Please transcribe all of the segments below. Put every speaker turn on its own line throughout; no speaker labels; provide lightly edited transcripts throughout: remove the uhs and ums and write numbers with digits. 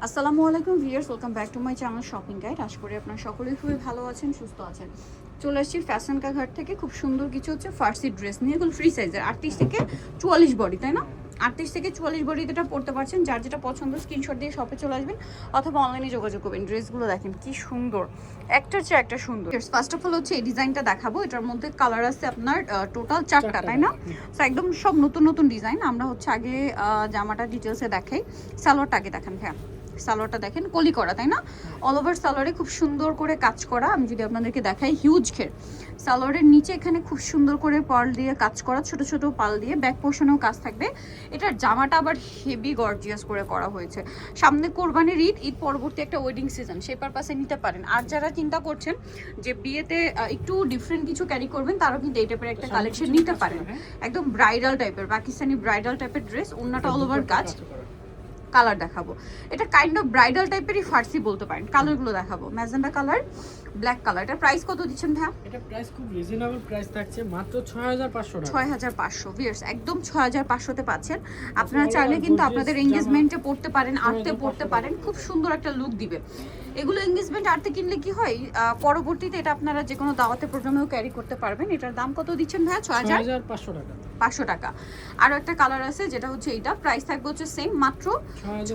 আসসালামু আলাইকুম viewers, welcome back to my channel shopping guide. আশা করি আপনারা সকলেই খুবই ভালো আছেন, সুস্থ আছেন। চলে আসছি ফ্যাশন কা ঘাট থেকে খুব সুন্দর কিছু হচ্ছে ফার্সি ড্রেস নিয়ে। এগুলো ফ্রি সাইজের 38 থেকে 44 বডি, তাই না? 38 থেকে 44 বডিতে এটা পড়তে পারছেন। যার যেটা পছন্দ স্ক্রিনশট দিয়ে শপে চলে আসবেন অথবা অনলাইনে যোগাযোগ করবেন। ড্রেসগুলো দেখেন কি সুন্দর, একটার চেয়ে একটা সুন্দর। ফার্স্ট অফ অল হচ্ছে এই ডিজাইনটা দেখাবো। এটার মধ্যে কালার আছে আপনার টোটাল 4টা, তাই না? তো একদম সব নতুন নতুন ডিজাইন। আমরা হচ্ছে আগে জামাটা ডিটেলসে দেখাই, সালোয়ারটা আগে দেখান। হ্যাঁ, সালোয়ারটা দেখেন কলি করা, তাই না? অল ওভার সালোয়ারে খুব সুন্দর করে কাজ করা। আমি যদি আপনাদেরকে দেখাই, হিউজ ঘের সালোয়ারের নিচে এখানে খুব সুন্দর করে পার্ল দিয়ে কাজ করা, ছোট ছোট পার্ল দিয়ে ব্যাক পোর্শনেও কাজ থাকবে। এটার জামাটা আবার হেভি গর্জিয়াস করে করা হয়েছে। সামনে কোরবানির ঈদ, ঈদ পরবর্তী একটা ওয়েডিং সিজন, সেই পারপাসে নিতে পারেন। আর যারা চিন্তা করছেন যে বিয়েতে একটু ডিফারেন্ট কিছু ক্যারি করবেন, তারাও কিন্তু এই টাইপের একটা কালেকশন নিতে পারেন। একদম ব্রাইডাল টাইপের, পাকিস্তানি ব্রাইডাল টাইপের ড্রেস, ওন্নাটা অল ওভার কাজ। কালার দেখাবো, এটা কাইন্ড অফ ব্রাইডাল টাইপেরই ফার্সি বলতে পারেন। কালারগুলো দেখাবো, ম্যাজেন্ডা কালার, ব্ল্যাক কালার। এটা প্রাইস কত দিচ্ছেন ভাই?
এটা প্রাইস খুব রিজনেবল প্রাইস থাকছে, মাত্র 6500 টাকা।
6500 ভিউয়ার্স, একদম 6500 তে পাচ্ছেন। আপনারা চাইলে কিন্তু আপনাদের এনগেজমেন্টে পড়তে পারেন, আর্টে পড়তে পারেন, খুব সুন্দর একটা লুক দিবে। এগুলো এনগেজমেন্ট আর্টে কিনলে কি হয়, পরবর্তীতে এটা আপনারা যে কোনো দাওয়াতে প্রোগ্রামেও ক্যারি করতে পারবেন। এটার দাম কত দিচ্ছেন ভাই?
6500 টাকা।
500 টাকা। আরো একটা কালার আছে যেটা হচ্ছে এইটা, প্রাইস থাকবে হচ্ছে সেম, মাত্র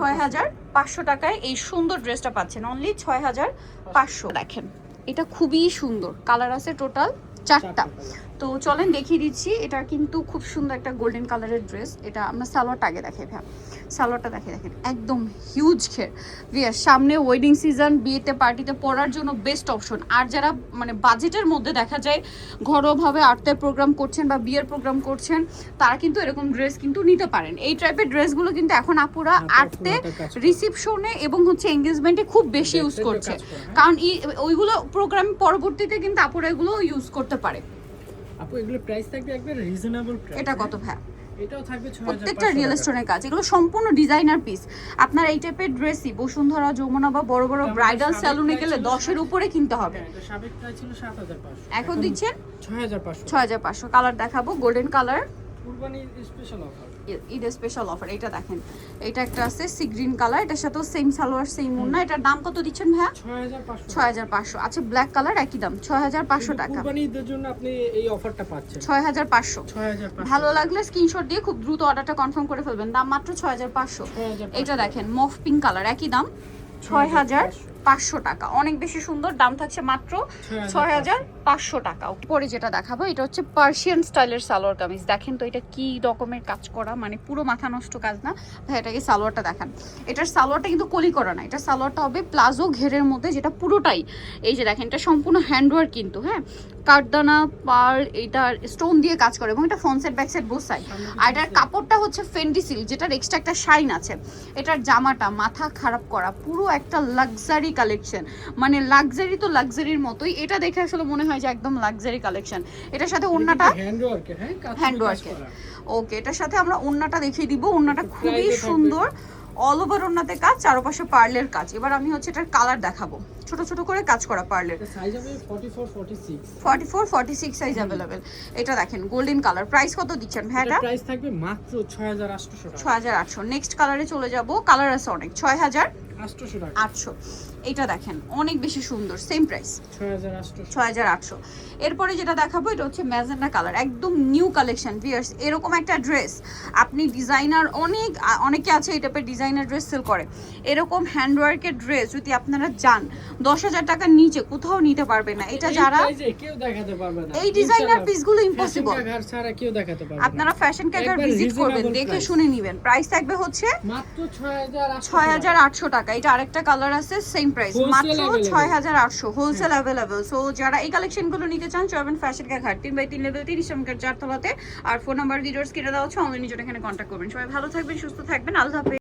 6500 টাকায় এই সুন্দর ড্রেসটা পাচ্ছেন। অনলি 6500। দেখেন এটা খুবই সুন্দর, কালার আছে টোটাল 4টা। তো চলেন দেখিয়ে দিচ্ছি। এটা কিন্তু খুব সুন্দর একটা গোল্ডেন কালারের ড্রেস। এটা আমরা সালোয়ারটা আগে দেখাই ভাই, সালোয়ারটা দেখেন একদম হিউজ ঘের। বিয়ের সামনে ওয়েডিং সিজন, বিয়েতে পার্টিতে পরার জন্য বেস্ট অপশন। আর যারা মানে বাজেটের মধ্যে দেখা যায় ঘরোয়াভাবে আর্টের প্রোগ্রাম করছেন বা বিয়ের প্রোগ্রাম করছেন, তারা কিন্তু এরকম ড্রেস কিন্তু নিতে পারেন। এই টাইপের ড্রেসগুলো কিন্তু এখন আপুরা আর্টে, রিসেপশনে এবং হচ্ছে এঙ্গেজমেন্টে খুব বেশি ইউজ করছে, কারণ ওইগুলো প্রোগ্রাম পরবর্তীতে কিন্তু আপুরা এগুলো ইউজ করতে পারে।
আপু এগুলো প্রাইস থাকবে একবার রিজনেবল প্রাইস।
এটা কত ভাই?
এটাও থাকবে 6500।
প্রত্যেকটা রিয়েল স্টোনের কাজ, এগুলো সম্পূর্ণ ডিজাইনার পিস। আপনার এই টাইপের ড্রেসই বসুন্ধরা, যমুনা বা বড় বড় ব্রাইডাল স্যালুনে গেলে 10-এর উপরে কিনতে হবে।
এটা সাবেক প্রাইস ছিল 7500,
এখন দিচ্ছেন
6500।
6500। কালার দেখাবো, গোল্ডেন কালার,
কুরবানি special offer,
Eid special offer. এটা দেখেন, এটা একটা আছে সি গ্রিন কালার, এটার সাথেও সেম সালোয়ার সেম ওড়না। এটার দাম কত দিচ্ছেন ভাইয়া? 6500। আচ্ছা, ব্ল্যাক কালার একই দাম, 6500 টাকা।
কুরবানি ঈদের জন্য আপনি এই অফারটা পাচ্ছেন
6500।
6500।
ভালো লাগলে স্ক্রিনশট দিয়ে খুব দ্রুত অর্ডারটা কনফার্ম করে ফেলবেন। দাম মাত্র 6500। এটা দেখেন মফ পিঙ্ক কালার, একই দাম 6500 টাকা। অনেক বেশি সুন্দর, দাম থাকছে মাত্র 6500 টাকা। পরে যেটা দেখাবো, এটা হচ্ছে পার্সিয়ান স্টাইলের সালোয়ার কামিজ। দেখেন তো এটা কি রকমের কাজ করা, মানে পুরো মাথা নষ্ট কাজ না ভাই। এটাকে সালোয়ারটা দেখান, এটার সালোয়ারটা কিন্তু কলি করা না, এটা সালোয়ারটা হবে প্লাজো ঘেরের মধ্যে, যেটা পুরোটাই এই যে দেখেন, এটা সম্পূর্ণ হ্যান্ডওয়ার্ক কিন্তু। হ্যাঁ, কাঠদানা পার্ল, এটা স্টোন দিয়ে কাজ করে এবং এটা front side back side both side. আর এটার কাপড়টা হচ্ছে ফেন্ডি সিল্ক, যেটার এক্সট্রা একটা শাইন আছে। এটার জামাটা মাথা খারাপ করা, পুরো একটা লাক্সারি কালেকশন, মানে লাক্সারি তো লাক্সারির মতোই। এটা দেখে আসলে মনে হয় যে একদম লাক্সারি কালেকশন। এটার সাথে ওড়নাটা
হ্যান্ডওয়ার্কের, হ্যাঁ
হ্যান্ডওয়ার্কের। ওকে, এটার সাথে আমরা ওড়নাটা দেখিয়ে দিব। ওড়নাটা খুবই সুন্দর, অল ওভার ওড়নাতে কাজ, চারপাশে পার্লের কাজ। এবার আমি হচ্ছে এটার কালার দেখাবো, ছোট ছোট করে কাজ করা পার্লের।
সাইজ হবে 44 46।
44 46 সাইজ अवेलेबल। এটা দেখেন গোল্ডেন কালার, প্রাইস কত দিচ্ছেন ভাই? এটা
প্রাইস থাকবে মাত্র 6800 টাকা।
6800। নেক্সট কালারে চলে যাব, কালার আছে অনেক।
6800 টাকা।
800। এটা দেখেন অনেক বেশি সুন্দর, সেম প্রাইস 6800। এরপরে যেটা দেখাবো, এটা হচ্ছে ম্যাজেন্ডা কালার, একদম নিউ কালেকশন ভিউয়ার্স। এরকম একটা ড্রেস আপনি ডিজাইনার, অনেকে আছে এই টাইপের ডিজাইনার ড্রেস সেল করে। এরকম হ্যান্ডওয়ার্কের ড্রেস যদি আপনারা চান 10,000 টাকার নিচে কোথাও নিতে পারবেন না। এটা যারা
কেউ দেখাতে পারবে না,
এই ডিজাইনার পিসগুলো ইম্পসিবল,
ঘর ছাড়া কেউ দেখাতে পারবে না।
আপনারা ফ্যাশন ক্যাগার ভিজিট করবেন, দেখে শুনে নেবেন। প্রাইস থাকবে হচ্ছে
মাত্র
6800 টাকা। এটা আরেকটা কালার আছে, সেম প্রাইস, মাত্র 6800। Wholesale available. সো যারা এই কালেকশনগুলো নিতে চান, চলবেন ফ্যাশন কা ঘাট 3/3 লেভেল 30 নম্বর 4 তলাতে। আর ফোন নাম্বার ভিডিওস কিনে দেওয়া হচ্ছে, অনলাইনে জন্য এখানে কন্ট্যাক্ট করবেন। সবাই ভালো থাকবেন, সুস্থ থাকবেন, আল্লাহ হাফেজ।